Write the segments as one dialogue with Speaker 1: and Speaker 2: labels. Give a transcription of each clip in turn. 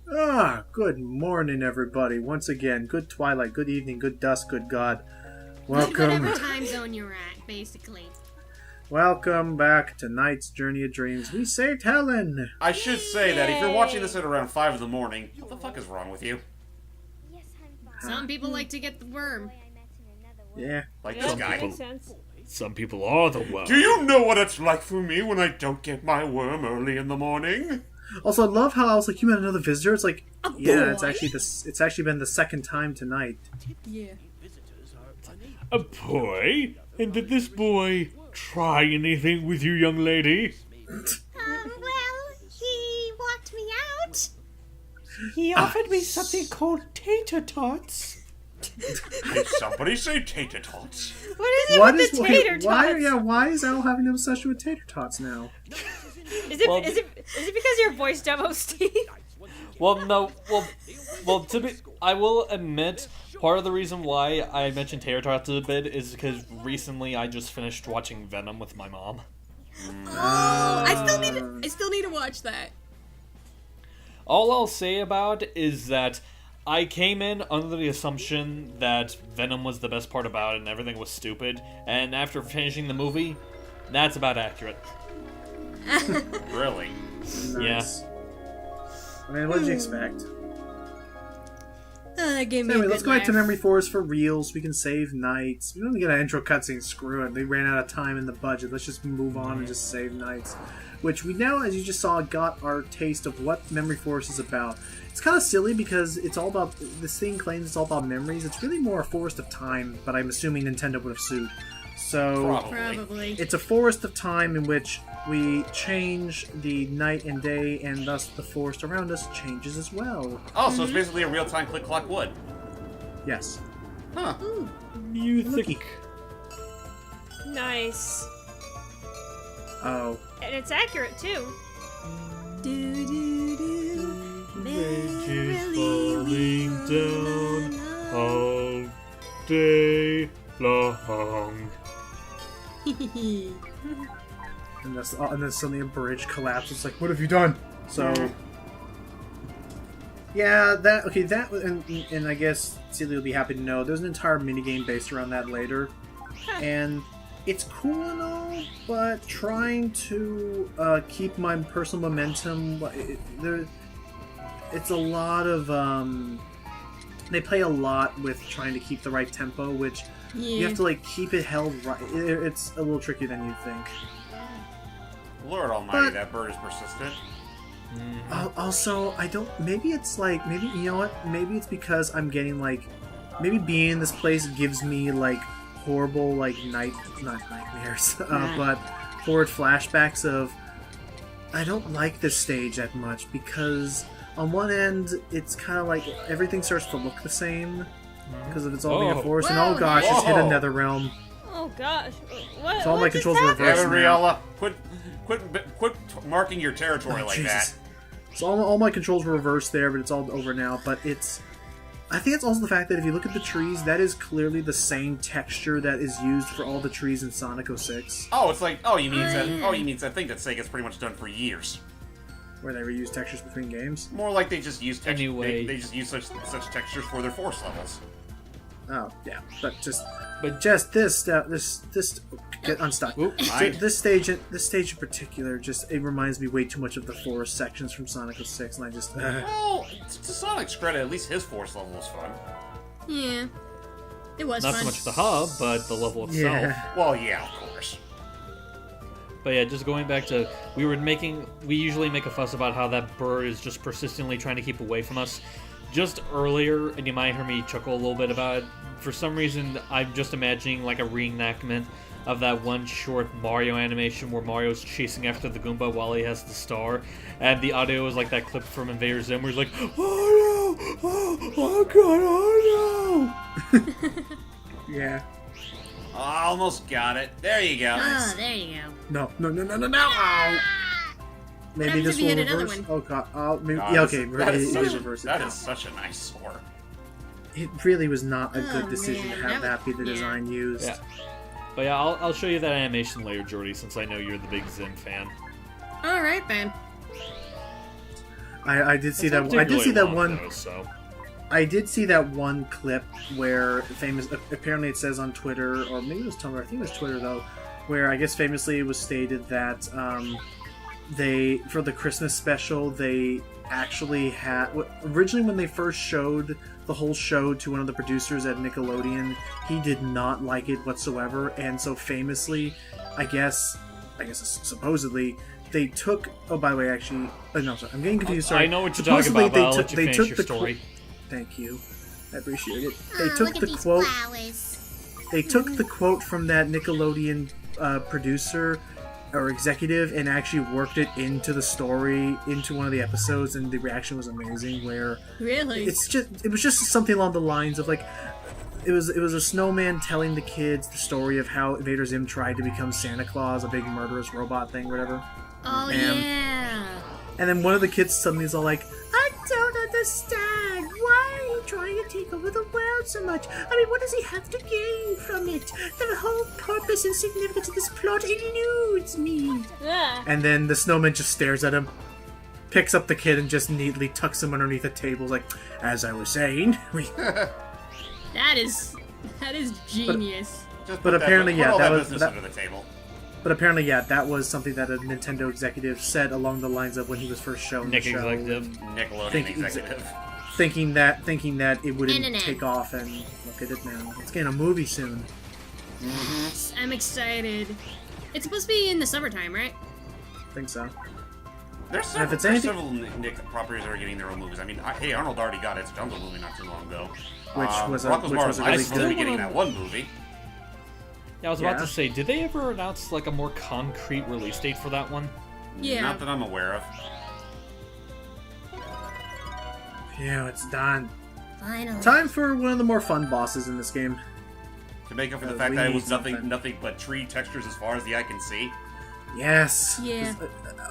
Speaker 1: Good morning, everybody. Once again, good twilight, good evening, good dusk, good God.
Speaker 2: Whatever
Speaker 1: Welcome.
Speaker 2: time zone you're at, basically.
Speaker 1: Welcome back to Night's Journey of Dreams. We saved Helen.
Speaker 3: I should say that if you're watching this at around 5 in the morning, what the fuck is wrong with you?
Speaker 2: Some people like to get the worm.
Speaker 1: Yeah.
Speaker 3: Like this guy.
Speaker 4: Makes sense.
Speaker 5: Some people are the worm.
Speaker 3: Do you know what it's like for me when I don't get my worm early in the morning?
Speaker 1: Also, I love how I was like, you met another visitor. It's like,
Speaker 2: A
Speaker 1: yeah,
Speaker 2: boy?
Speaker 1: it's actually been the second time tonight.
Speaker 2: Yeah.
Speaker 5: A boy? And did this boy try anything with you, young lady?
Speaker 2: Well, he walked me out.
Speaker 4: He offered me something called tater tots.
Speaker 3: Did somebody say tater tots?
Speaker 2: What is it
Speaker 1: What
Speaker 2: with
Speaker 1: is
Speaker 2: the tater tots?
Speaker 1: why is Al having an obsession with tater tots now?
Speaker 4: Is it because your voice demo, Steve?
Speaker 5: Well, no. Well. I will admit, part of the reason why I mentioned tater tots a bit is because recently I just finished watching Venom with my mom.
Speaker 2: Oh, I still need to watch that.
Speaker 5: All I'll say about it is that I came in under the assumption that Venom was the best part about it and everything was stupid, and after finishing the movie, that's about accurate.
Speaker 3: Really?
Speaker 1: Nice. I mean, what did you expect?
Speaker 2: That gave me
Speaker 1: Anyway,
Speaker 2: a
Speaker 1: let's
Speaker 2: good
Speaker 1: go back to
Speaker 2: laugh.
Speaker 1: Memory Forest for reals. We can save nights. We don't get an intro cutscene. Screw it. They ran out of time in the budget. Let's just move on and just save nights. Which we now, as you just saw, got our taste of what Memory Forest is about. It's kind of silly because it's all about... This thing claims it's all about memories. It's really more a forest of time, but I'm assuming Nintendo would have sued. So...
Speaker 2: Probably.
Speaker 1: It's a forest of time in which we change the night and day, and thus the forest around us changes as well.
Speaker 3: Oh, so it's basically a real-time click-clock wood.
Speaker 1: Yes.
Speaker 3: Huh.
Speaker 5: Music.
Speaker 4: Nice.
Speaker 1: Oh.
Speaker 4: And it's accurate, too.
Speaker 2: Do, do, do.
Speaker 5: Merrily falling down all day long.
Speaker 1: And then suddenly a bridge collapses. It's like, what have you done? So, yeah, and I guess Celia will be happy to know there's an entire minigame based around that later, and it's cool and all, but trying to keep my personal momentum, it's a lot of they play a lot with trying to keep the right tempo, which you have to like keep it held right. It's a little trickier than you think.
Speaker 3: Lord almighty,
Speaker 1: But-
Speaker 3: that bird is persistent.
Speaker 1: Also, I don't. Maybe it's like. Maybe you know what? Maybe it's because I'm getting like. Maybe being in this place gives me like horrible like not nightmares, but horrid flashbacks of. I don't like this stage that much because on one end it's kind of like everything starts to look the same because of it's all being a force, and oh gosh, it's hit another realm.
Speaker 4: Oh, gosh. What,
Speaker 1: So all my
Speaker 4: what just
Speaker 1: controls are
Speaker 4: happened?
Speaker 1: reversed.
Speaker 3: Gabriella, quit marking your territory like
Speaker 1: Jesus.
Speaker 3: that.
Speaker 1: So all my controls were reversed there, but it's all over now. But I think it's also the fact that if you look at the trees, that is clearly the same texture that is used for all the trees in Sonic 06,
Speaker 3: Oh, it's like, you mean that thing that Sega's pretty much done for years.
Speaker 1: where they reuse textures between games.
Speaker 3: More like they just use
Speaker 5: Anyway.
Speaker 3: they just use such textures for their force levels.
Speaker 1: Oh yeah, but just this get unstuck.
Speaker 5: Oop.
Speaker 1: So this stage in particular, just it reminds me way too much of the forest sections from Sonic 06, and I just.
Speaker 3: Well, to Sonic's credit, at least his force level was fun.
Speaker 2: Yeah. It was
Speaker 5: Not
Speaker 2: fun.
Speaker 5: so much the hub, but the level itself.
Speaker 1: Yeah.
Speaker 3: Well, yeah, of course.
Speaker 5: But yeah, just going back to, we usually make a fuss about how that bird is just persistently trying to keep away from us. Just earlier, and you might hear me chuckle a little bit about it, for some reason I'm just imagining like a reenactment of that one short Mario animation where Mario's chasing after the Goomba while he has the star, and the audio is like that clip from Invader Zim where he's like, oh no! Oh god, oh no!
Speaker 1: Yeah.
Speaker 3: Almost got it. There you go.
Speaker 2: Oh, there you go.
Speaker 1: No! Ow. Maybe
Speaker 2: happens
Speaker 1: this
Speaker 2: if you
Speaker 1: will
Speaker 2: hit another
Speaker 1: reverse.
Speaker 2: one?
Speaker 1: Oh god. Oh, maybe,
Speaker 3: God,
Speaker 1: yeah. Okay.
Speaker 3: that is
Speaker 1: It
Speaker 3: such-
Speaker 1: reverse it.
Speaker 3: That is such a nice score.
Speaker 1: It really was not a good
Speaker 2: Oh,
Speaker 1: decision
Speaker 2: man,
Speaker 1: to have
Speaker 2: that
Speaker 1: that be the
Speaker 2: was- yeah.
Speaker 1: design used.
Speaker 5: Yeah. But yeah, I'll show you that animation later, Jordy, since I know you're the big Zim fan.
Speaker 2: Alright then.
Speaker 1: I did see
Speaker 5: It's
Speaker 1: that.
Speaker 5: not
Speaker 1: I did see that
Speaker 5: particularly long,
Speaker 1: one.
Speaker 5: though, so.
Speaker 1: I did see that one clip where apparently it says on Twitter, or maybe it was Tumblr, I think it was Twitter though, where I guess famously it was stated that they, for the Christmas special, they actually had, originally when they first showed the whole show to one of the producers at Nickelodeon, he did not like it whatsoever, and so famously, I guess supposedly, they took, oh by the way, actually, no, sorry, I'm getting confused, sorry.
Speaker 5: I know what you're talking about, but I'll let you finish your story.
Speaker 1: Thank you. I appreciate it. They
Speaker 2: Look
Speaker 1: took
Speaker 2: at
Speaker 1: the
Speaker 2: these
Speaker 1: quote.
Speaker 2: flowers.
Speaker 1: They took the quote from that Nickelodeon producer or executive and actually worked it into the story, into one of the episodes, and the reaction was amazing. Where
Speaker 2: Really?
Speaker 1: it was just something along the lines of like, it was a snowman telling the kids the story of how Invader Zim tried to become Santa Claus, a big murderous robot thing, whatever.
Speaker 2: Oh,
Speaker 1: And-
Speaker 2: yeah.
Speaker 1: And then one of the kids suddenly is all like, I don't understand. Why are you trying to take over the world so much? I mean, what does he have to gain from it? The whole purpose and significance of this plot eludes me.
Speaker 2: Yeah.
Speaker 1: And then the snowman just stares at him, picks up the kid, and just neatly tucks him underneath the table, like, as I was saying.
Speaker 2: That is genius.
Speaker 3: Just
Speaker 1: But
Speaker 3: put
Speaker 1: apparently,
Speaker 3: put
Speaker 1: yeah,
Speaker 3: all
Speaker 1: that
Speaker 3: that
Speaker 1: was-
Speaker 3: business
Speaker 1: that-
Speaker 3: under the table.
Speaker 1: But apparently, yeah, that was something that a Nintendo executive said along the lines of when he was first shown
Speaker 5: Nick
Speaker 1: the show.
Speaker 5: executive.
Speaker 3: Nickelodeon
Speaker 1: Think-
Speaker 3: executive.
Speaker 1: Thinking that it wouldn't
Speaker 2: Internet.
Speaker 1: take off, and look at it now. It's getting a movie soon.
Speaker 2: I'm excited. It's supposed to be in the summertime, right?
Speaker 1: I think so.
Speaker 3: There's
Speaker 1: if
Speaker 3: several,
Speaker 1: it's anything-
Speaker 3: several Nick properties that are getting their own movies. I mean, hey, Arnold already got its Jungle movie not too long ago.
Speaker 1: Which was a
Speaker 3: Rocko's
Speaker 1: really
Speaker 3: Modern Life is
Speaker 1: good-
Speaker 3: going to be getting that one movie.
Speaker 5: Yeah, I was about
Speaker 1: Yeah.
Speaker 5: to say, did they ever announce like a more concrete release date for that one?
Speaker 2: Yeah.
Speaker 3: Not that I'm aware of.
Speaker 1: Yeah, it's done.
Speaker 2: Finally.
Speaker 1: Time for one of the more fun bosses in this game.
Speaker 3: To make up for the
Speaker 1: We
Speaker 3: fact that it
Speaker 1: need
Speaker 3: was
Speaker 1: something.
Speaker 3: nothing but tree textures as far as the eye can see.
Speaker 1: Yes.
Speaker 2: Yeah.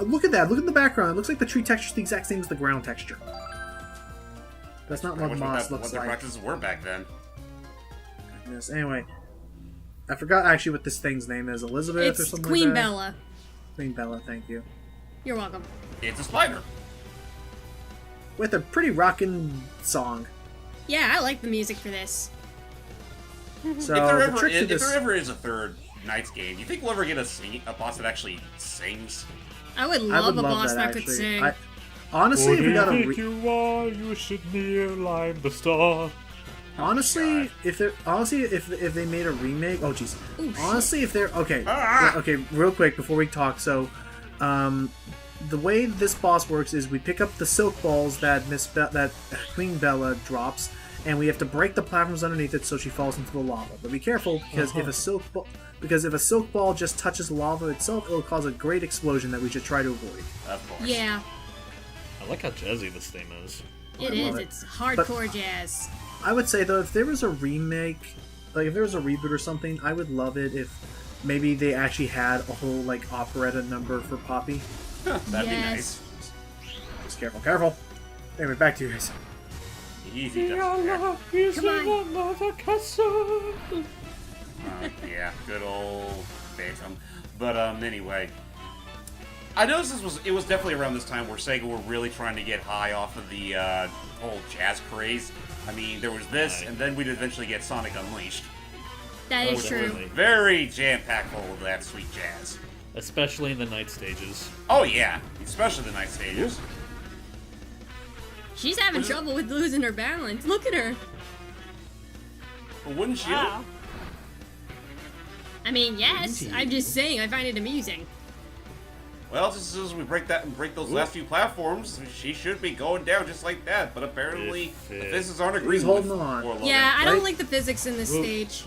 Speaker 1: Look at that. Look at the background. It looks like the tree texture is the exact same as the ground texture. That's not
Speaker 3: Pretty
Speaker 1: what
Speaker 3: much
Speaker 1: moss
Speaker 3: what
Speaker 1: looks
Speaker 3: their
Speaker 1: like.
Speaker 3: practices were back then.
Speaker 1: Yes. Anyway, I forgot actually what this thing's name is. Elizabeth or
Speaker 2: It's
Speaker 1: something
Speaker 2: Queen
Speaker 1: like that?
Speaker 2: Bella.
Speaker 1: Queen Bella, thank you.
Speaker 2: You're welcome.
Speaker 3: It's a spider.
Speaker 1: With a pretty rockin' song.
Speaker 2: Yeah, I like the music for this.
Speaker 1: So
Speaker 3: if
Speaker 1: the trick to
Speaker 3: if
Speaker 1: this.
Speaker 3: there ever is a third Knights game, you think we'll ever get a boss that actually sings?
Speaker 2: I would
Speaker 1: I
Speaker 2: love
Speaker 1: would
Speaker 2: a
Speaker 1: love
Speaker 2: boss
Speaker 1: that,
Speaker 2: that
Speaker 1: actually.
Speaker 2: could sing.
Speaker 1: Honestly, if we got a
Speaker 5: you are, you should near line the star.
Speaker 1: honestly, if they made a remake, oh jeez.
Speaker 2: Ooh, shit.
Speaker 1: Honestly, if they're okay,
Speaker 3: Ah!
Speaker 1: okay, real quick before we talk. So, the way this boss works is we pick up the silk balls that Queen Bella drops, and we have to break the platforms underneath it so she falls into the lava. But be careful because if a silk ball just touches lava itself, it'll cause a great explosion that we should try to avoid.
Speaker 3: Of course.
Speaker 2: Yeah,
Speaker 5: I like how jazzy this theme is.
Speaker 2: it
Speaker 1: love
Speaker 2: is.
Speaker 1: it.
Speaker 2: It's hardcore jazz.
Speaker 1: I would say though, if there was a remake, like if there was a reboot or something, I would love it if maybe they actually had a whole like operetta number for Poppy.
Speaker 3: That'd be
Speaker 2: Yes.
Speaker 3: nice.
Speaker 1: Just careful. Anyway, back to you guys.
Speaker 3: Easy does it.
Speaker 2: Come on.
Speaker 5: Another castle.
Speaker 3: Yeah, good old Phantom. But anyway, I noticed it was definitely around this time where Sega were really trying to get high off of the whole jazz craze. I mean, there was this,
Speaker 5: Right.
Speaker 3: and then we'd eventually get Sonic Unleashed.
Speaker 2: That is true.
Speaker 5: Definitely.
Speaker 3: Very jam-packed full of that sweet jazz.
Speaker 5: Especially in the night stages.
Speaker 3: Oh yeah, especially the night stages.
Speaker 2: She's having trouble with losing her balance. Look at her.
Speaker 3: But wouldn't you?
Speaker 2: I mean, yes. I'm just saying. I find it amusing.
Speaker 3: Well, just as soon as we break those last few platforms, she should be going down just like that. But apparently, the physics aren't agreeing
Speaker 1: He's
Speaker 3: with
Speaker 1: holding on.
Speaker 3: poor Logan.
Speaker 2: Yeah, I don't
Speaker 1: Right?
Speaker 2: like the physics in this
Speaker 5: Whoa.
Speaker 2: stage.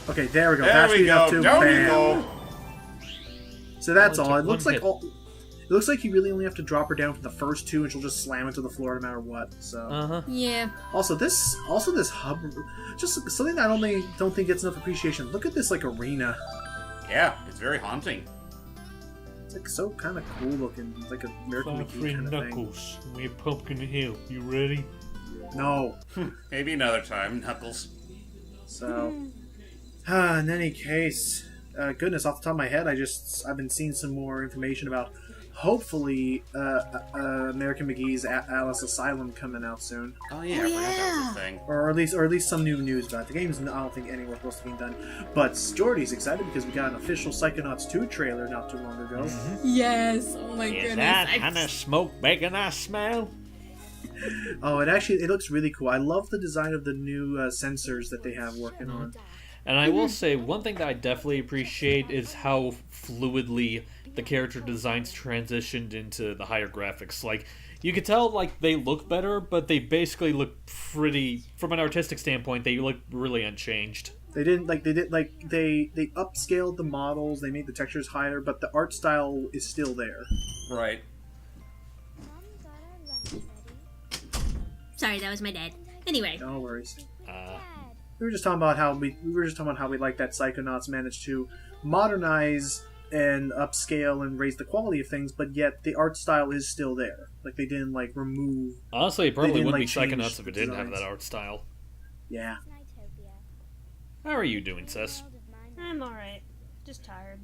Speaker 1: Okay, there we go.
Speaker 3: There
Speaker 1: That's
Speaker 3: we
Speaker 1: speed up
Speaker 3: go.
Speaker 1: too.
Speaker 3: Down we
Speaker 1: Bam.
Speaker 3: go.
Speaker 1: So that's
Speaker 5: Only
Speaker 1: all. It
Speaker 5: took
Speaker 1: looks
Speaker 5: one
Speaker 1: like
Speaker 5: hit.
Speaker 1: it looks like you really only have to drop her down for the first two, and she'll just slam into the floor no matter what. So
Speaker 5: Uh-huh.
Speaker 2: Yeah.
Speaker 1: also this hub, just something that I don't think gets enough appreciation. Look at this like arena.
Speaker 3: Yeah, it's very haunting.
Speaker 1: It's like so kind of cool looking. It's like a American
Speaker 5: Five
Speaker 1: McGee
Speaker 5: free
Speaker 1: kind of thing.
Speaker 5: knuckles. We're Pumpkin Hill. You ready?
Speaker 1: No.
Speaker 3: Maybe another time, Knuckles.
Speaker 1: So, in any case, goodness, off the top of my head, I've been seeing some more information about hopefully American McGee's Alice Asylum coming out soon,
Speaker 3: Oh yeah, I forgot that was a thing.
Speaker 1: or at least some new news about it. The game's I don't think anywhere close to being done, but Jordy's excited because we got an official Psychonauts 2 trailer not too long ago.
Speaker 2: Yes. Oh my
Speaker 5: Is
Speaker 2: goodness.
Speaker 5: that kind of smoke bacon I smell?
Speaker 1: Oh, it looks really cool. I love the design of the new sensors that they have working on.
Speaker 5: And I will say, one thing that I definitely appreciate is how fluidly the character designs transitioned into the higher graphics. Like, you could tell, like, they look better, but they basically look pretty, from an artistic standpoint, they look really unchanged.
Speaker 1: They upscaled the models, they made the textures higher, but the art style is still there.
Speaker 3: Right.
Speaker 2: Sorry, that was my dad. Anyway.
Speaker 1: No worries. We were just talking about how we like that Psychonauts managed to modernize and upscale and raise the quality of things, but yet the art style is still there. Like, they didn't remove.
Speaker 5: Honestly, it probably
Speaker 1: didn't,
Speaker 5: wouldn't be
Speaker 1: change
Speaker 5: Psychonauts if it didn't have
Speaker 1: designs.
Speaker 5: that art style.
Speaker 1: Yeah.
Speaker 5: How are you doing, sis?
Speaker 6: I'm alright. Just tired.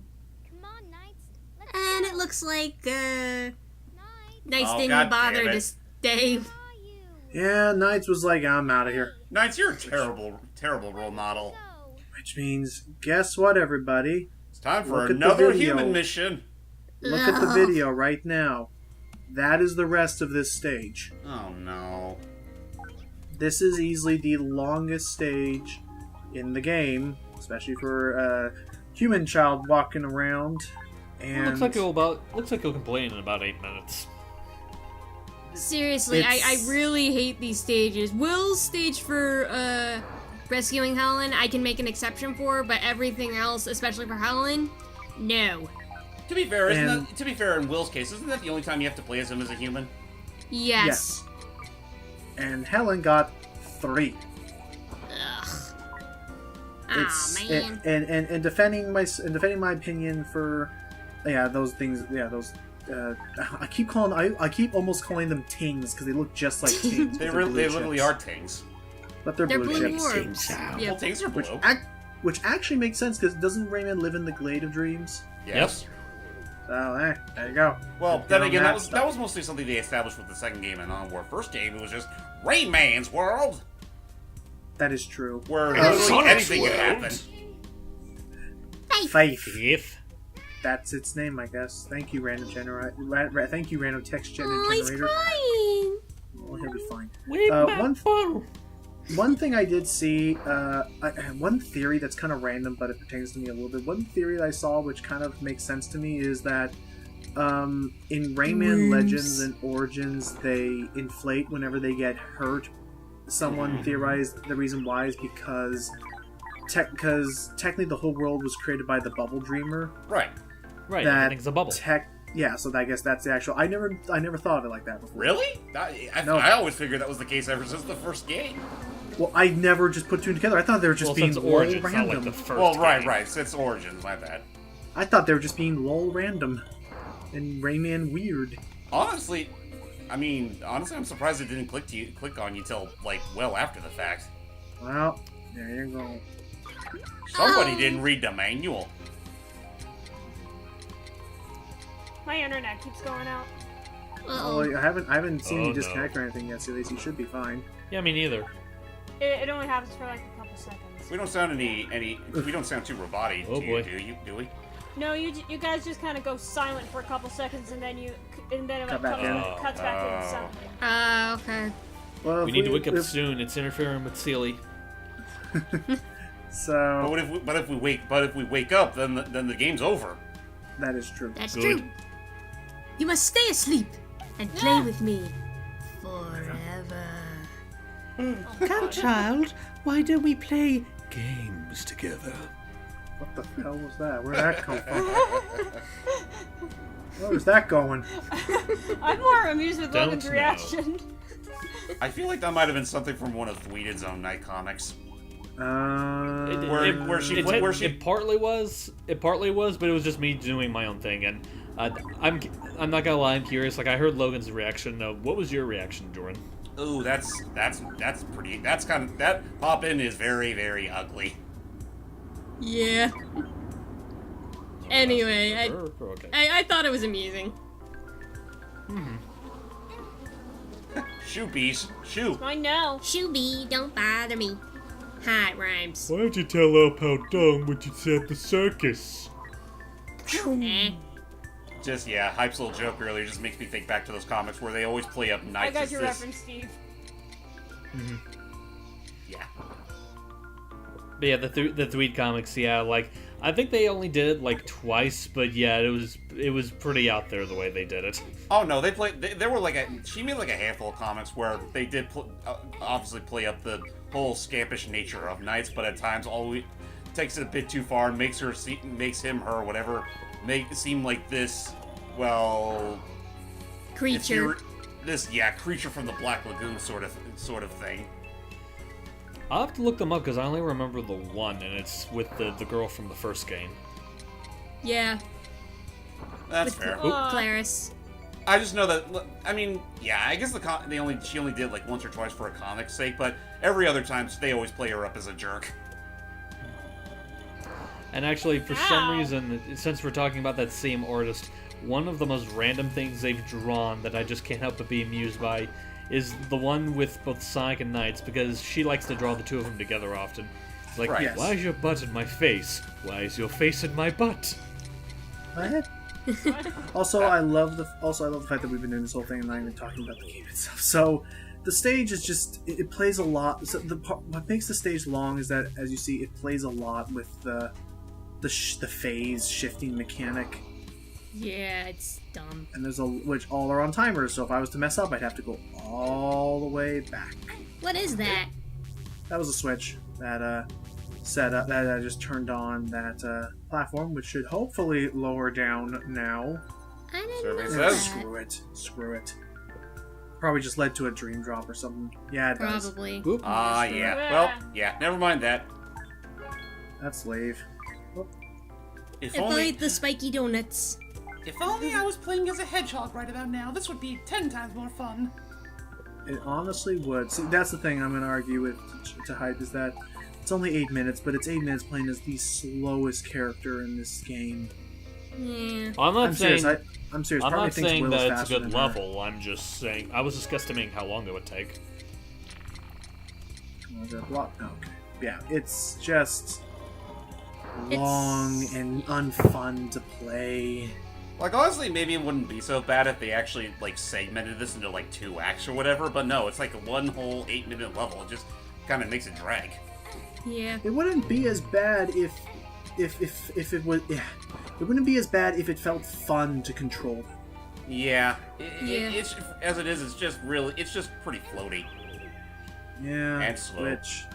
Speaker 7: Come on, Knights. Let's
Speaker 2: And
Speaker 7: go.
Speaker 2: it looks like Knights
Speaker 3: Oh,
Speaker 2: didn't
Speaker 3: God
Speaker 2: bother
Speaker 3: damn
Speaker 2: to
Speaker 3: it.
Speaker 2: stay.
Speaker 7: Where are you?
Speaker 1: Yeah, Knights was like, I'm out of here.
Speaker 3: Knights, you're a terrible role model.
Speaker 7: So,
Speaker 1: Which means, guess what, everybody?
Speaker 3: It's time for
Speaker 1: Look at the
Speaker 3: another
Speaker 1: video.
Speaker 3: human mission.
Speaker 1: Look at the video right now. That is the rest of this stage.
Speaker 3: Oh no.
Speaker 1: This is easily the longest stage in the game, especially for a human child walking around. And
Speaker 5: Looks like you'll complain in about 8 minutes.
Speaker 2: Seriously, I
Speaker 1: It's-
Speaker 2: really hate these stages. Will's stage for rescuing Helen, I can make an exception for, but everything else, especially for Helen, no.
Speaker 3: To be fair,
Speaker 1: And-
Speaker 3: to be fair, in Will's case, isn't that the only time you have to play as him as a human?
Speaker 2: Yes.
Speaker 1: And Helen got 3.
Speaker 2: Ugh.
Speaker 1: It's
Speaker 2: Aw, man.
Speaker 1: and defending my opinion for those things I keep almost calling them tings because they look just like tings.
Speaker 3: They
Speaker 1: but they're blue
Speaker 3: literally
Speaker 1: chips.
Speaker 3: are tings.
Speaker 1: But they're
Speaker 2: They're
Speaker 1: blue
Speaker 2: blue
Speaker 1: chips.
Speaker 2: orbs.
Speaker 3: Well,
Speaker 2: Yep.
Speaker 3: tings are blue.
Speaker 1: Which actually makes sense because doesn't Rayman live in the Glade of Dreams?
Speaker 3: Yes.
Speaker 1: So there you go.
Speaker 3: Well,
Speaker 1: Get
Speaker 3: then
Speaker 1: on
Speaker 3: again, that
Speaker 1: stuff.
Speaker 3: was mostly something they established with the second game and onward. First game, it was just Rayman's world,
Speaker 1: That is true.
Speaker 3: where
Speaker 5: Sonic's
Speaker 3: literally anything could
Speaker 5: world.
Speaker 3: happen.
Speaker 1: Faith.
Speaker 5: If
Speaker 1: That's its name, I guess. Thank you, random generator. Thank you, random text
Speaker 2: Oh, he's
Speaker 1: generator.
Speaker 2: crying.
Speaker 1: Well, he'll be fine.
Speaker 5: we
Speaker 1: one- One thing I did see, one theory that's kind of random, but it pertains to me a little bit. One theory that I saw, which kind of makes sense to me, is that in Rayman Legends and Origins, they inflate whenever they get hurt. Someone theorized the reason why is because technically the whole world was created by the Bubble Dreamer.
Speaker 3: Right.
Speaker 5: right,
Speaker 1: That
Speaker 5: everything's a bubble.
Speaker 1: Yeah, so I guess that's the actual. I never thought of it like that before.
Speaker 3: Really?
Speaker 1: No.
Speaker 3: I always figured that was the case ever since the first game.
Speaker 1: Well, I never just put two together. I thought they were just
Speaker 5: Well,
Speaker 1: being
Speaker 5: since
Speaker 1: lol
Speaker 5: Origins, not
Speaker 1: random.
Speaker 5: like the first
Speaker 3: Well, right,
Speaker 5: game.
Speaker 3: right. Since Origins, my bad.
Speaker 1: I thought they were just being lol random and Rayman weird.
Speaker 3: Honestly, I'm surprised it didn't click on you till well after the fact.
Speaker 1: Well, there you go.
Speaker 3: Somebody didn't read the manual.
Speaker 6: My internet keeps going out.
Speaker 1: Oh,
Speaker 2: Uh-oh.
Speaker 1: I haven't seen
Speaker 5: Oh,
Speaker 1: you
Speaker 5: no.
Speaker 1: disconnect or anything yet, so you should be fine.
Speaker 5: Yeah, me neither.
Speaker 6: It only happens for like a couple seconds.
Speaker 3: We don't sound we don't sound too robotic
Speaker 5: Oh,
Speaker 3: to you,
Speaker 5: boy.
Speaker 3: do we?
Speaker 6: No, you guys just kind of go silent for a couple seconds and then it
Speaker 1: Cut back in.
Speaker 6: cuts back into something.
Speaker 2: Okay.
Speaker 1: Well,
Speaker 5: We need to wake up soon. It's interfering with Sealy.
Speaker 1: So
Speaker 3: But if we wake up, then the game's over.
Speaker 1: that is true.
Speaker 2: That's
Speaker 5: Good.
Speaker 2: true. You must stay asleep and play with me forever.
Speaker 4: Come, child, why don't we play games together?
Speaker 1: What the hell was that? Where'd that come from? Where was that going?
Speaker 6: I'm more amused with
Speaker 5: Don't
Speaker 6: Logan's
Speaker 5: know.
Speaker 6: reaction.
Speaker 3: I feel like that might have been something from one of Thweeded's own night comics.
Speaker 5: It partly was, but it was just me doing my own thing, and I'm not gonna lie, I'm curious. Like, I heard Logan's reaction. What was your reaction, Jordan?
Speaker 3: Ooh, that pop-in is very, very ugly.
Speaker 2: Yeah. Anyway,
Speaker 5: Okay.
Speaker 2: I thought it was amusing.
Speaker 3: Shoo, bees. Shoo.
Speaker 6: I know.
Speaker 2: Shooby, don't bother me. Hi, it rhymes.
Speaker 5: Why'd you tell up how dumb when you said the circus?
Speaker 2: Eh.
Speaker 3: Just, yeah, Hype's little joke earlier just makes me think back to those comics where they always play up
Speaker 6: I
Speaker 3: Knights
Speaker 6: got
Speaker 3: as
Speaker 6: your
Speaker 3: this.
Speaker 6: reference, Steve.
Speaker 3: Yeah.
Speaker 5: But yeah, the Thweed comics, yeah, like, I think they only did it, like, twice, but yeah, it was pretty out there the way they did it.
Speaker 3: Oh no, there were like she made like a handful of comics where they did obviously play up the whole scampish nature of Knights, but at times takes it a bit too far and makes him, her, whatever, seem like this, well,
Speaker 2: Creature.
Speaker 3: creature from the Black Lagoon sort of thing.
Speaker 5: I'll have to look them up because I only remember the one, and it's with the girl from the first game.
Speaker 2: Yeah,
Speaker 3: That's
Speaker 2: With-
Speaker 3: fair.
Speaker 2: Claris.
Speaker 3: I just know that. I mean, yeah, I guess she only did like once or twice for a comic's sake, but every other time they always play her up as a jerk.
Speaker 5: And actually, for some
Speaker 6: Ow.
Speaker 5: reason, since we're talking about that same artist, one of the most random things they've drawn that I just can't help but be amused by is the one with both Sonic and Knights, because she likes to draw the two of them together often. It's like,
Speaker 3: Right.
Speaker 1: Yes.
Speaker 5: why is your butt in my face? Why is your face in my butt?
Speaker 1: What? Also, I love the fact that we've been doing this whole thing and not even talking about the game itself. So, the stage is just it plays a lot. So what makes the stage long is that, as you see, it plays a lot with the phase shifting mechanic,
Speaker 2: Yeah, it's dumb.
Speaker 1: and which all are on timers. So if I was to mess up, I'd have to go all the way back.
Speaker 2: What is that?
Speaker 1: That was a switch that set up that I just turned on that platform, which should hopefully lower down now.
Speaker 2: I didn't
Speaker 3: Survey
Speaker 2: know
Speaker 3: says.
Speaker 2: that.
Speaker 1: Screw it. Probably just led to a dream drop or something. Yeah, it does.
Speaker 2: Probably.
Speaker 5: Whoop.
Speaker 3: Yeah. Well, yeah. Never mind that.
Speaker 1: That's Lave.
Speaker 3: If
Speaker 2: If I
Speaker 3: only.
Speaker 2: ate the spiky donuts.
Speaker 8: If only I was playing as a hedgehog right about now, this would be 10 times more fun.
Speaker 1: It honestly would. See, that's the thing I'm going to argue with to Hype is that it's only 8 minutes, but it's 8 minutes playing as the slowest character in this game.
Speaker 2: Yeah.
Speaker 5: I'm not
Speaker 1: I'm
Speaker 5: saying.
Speaker 1: serious. I'm serious.
Speaker 5: I'm
Speaker 1: Part of me
Speaker 5: not
Speaker 1: thinks
Speaker 5: saying
Speaker 1: Will's
Speaker 5: that it's a
Speaker 1: faster
Speaker 5: good
Speaker 1: than her.
Speaker 5: level. I'm just saying I was just estimating how long it would take.
Speaker 1: Oh, is that a block? Oh, okay. Yeah, it's just long and unfun to play.
Speaker 3: Like, honestly, maybe it wouldn't be so bad if they actually, like, segmented this into, like, 2 acts or whatever, but no, it's like one whole 8-minute level. It just kind of makes it drag.
Speaker 2: Yeah.
Speaker 1: It wouldn't be as bad if it was. Yeah, it wouldn't be as bad if it felt fun to control.
Speaker 3: Yeah.
Speaker 2: Yeah.
Speaker 3: It's, as it is, it's just pretty floaty.
Speaker 1: Yeah,
Speaker 3: And slow.
Speaker 1: which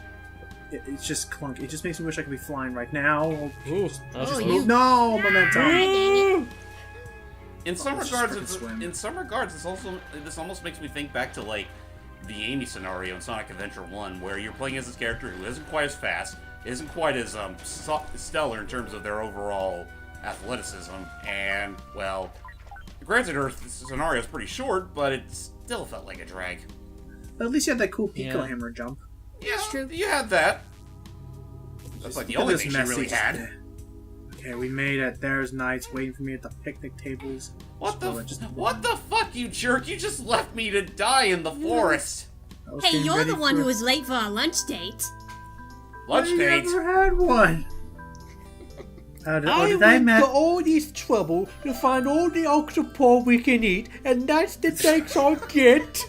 Speaker 1: it's just clunky. It just makes me wish I could be flying right now.
Speaker 5: Ooh, that was
Speaker 2: Oh,
Speaker 5: close.
Speaker 2: you-
Speaker 1: No momentum.
Speaker 2: Dang it.
Speaker 3: In some
Speaker 1: Let's just
Speaker 3: regards,
Speaker 1: frickin' swim.
Speaker 3: this almost makes me think back to, like, the Amy scenario in Sonic Adventure 1, where you're playing as this character who isn't quite as fast, isn't quite as stellar in terms of their overall athleticism, and, well, granted her scenario is pretty short, but it still felt like a drag.
Speaker 1: But at least you had that cool Pico
Speaker 5: Yeah.
Speaker 1: Hammer jump.
Speaker 3: Yeah,
Speaker 2: true.
Speaker 3: You had that. That's like the only thing she really had.
Speaker 1: Okay, we made it. There's Knights waiting for me at the picnic tables.
Speaker 3: What the
Speaker 1: Just-
Speaker 3: what the fuck, you jerk? You just left me to die in the forest.
Speaker 1: I was
Speaker 2: Hey,
Speaker 1: getting
Speaker 2: you're
Speaker 1: ready
Speaker 2: the one
Speaker 1: for-
Speaker 2: who was late for our lunch date.
Speaker 3: Lunch
Speaker 1: I
Speaker 3: date.
Speaker 1: never had one. Did I
Speaker 4: went
Speaker 1: imagine?
Speaker 4: to all this trouble to find all the octopus we can eat, and that's the thanks I get.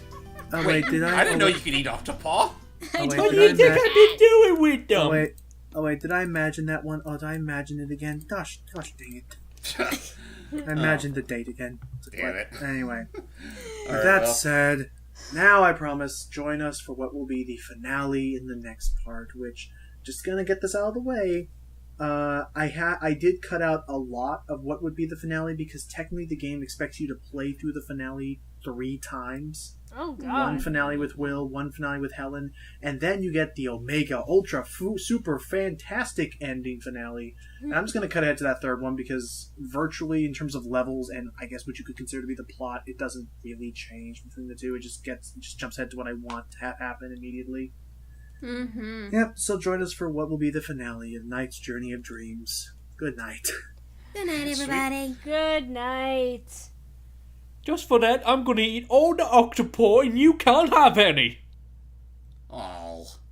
Speaker 1: Oh wait, did I?
Speaker 3: I didn't know you could eat octopaw.
Speaker 1: Oh, wait,
Speaker 2: I
Speaker 1: did
Speaker 4: What do
Speaker 1: I
Speaker 4: you think
Speaker 1: ima-
Speaker 4: I've been doing with them?
Speaker 1: Oh wait, did I imagine that one? Oh, did I imagine it again? Gosh dang it! I imagined the date again.
Speaker 3: Damn it.
Speaker 1: Anyway, with
Speaker 3: Alright,
Speaker 1: that
Speaker 3: well.
Speaker 1: said, now I promise, join us for what will be the finale in the next part. Which, just gonna get this out of the way. I did cut out a lot of what would be the finale because technically the game expects you to play through the finale 3 times.
Speaker 6: Oh
Speaker 1: One
Speaker 6: god.
Speaker 1: finale with Will, one finale with Helen, and then you get the Omega Ultra Super Fantastic ending finale. And I'm just going to cut ahead to that third one because virtually, in terms of levels and I guess what you could consider to be the plot, it doesn't really change between the two. It just jumps ahead to what I want to have happen immediately.
Speaker 2: Mm-hmm.
Speaker 1: Yep. So join us for what will be the finale of Night's Journey of Dreams. Good night.
Speaker 2: Good night, everybody.
Speaker 6: Good night.
Speaker 5: Just for that, I'm gonna eat all the octopus and you can't have any.
Speaker 3: Oh.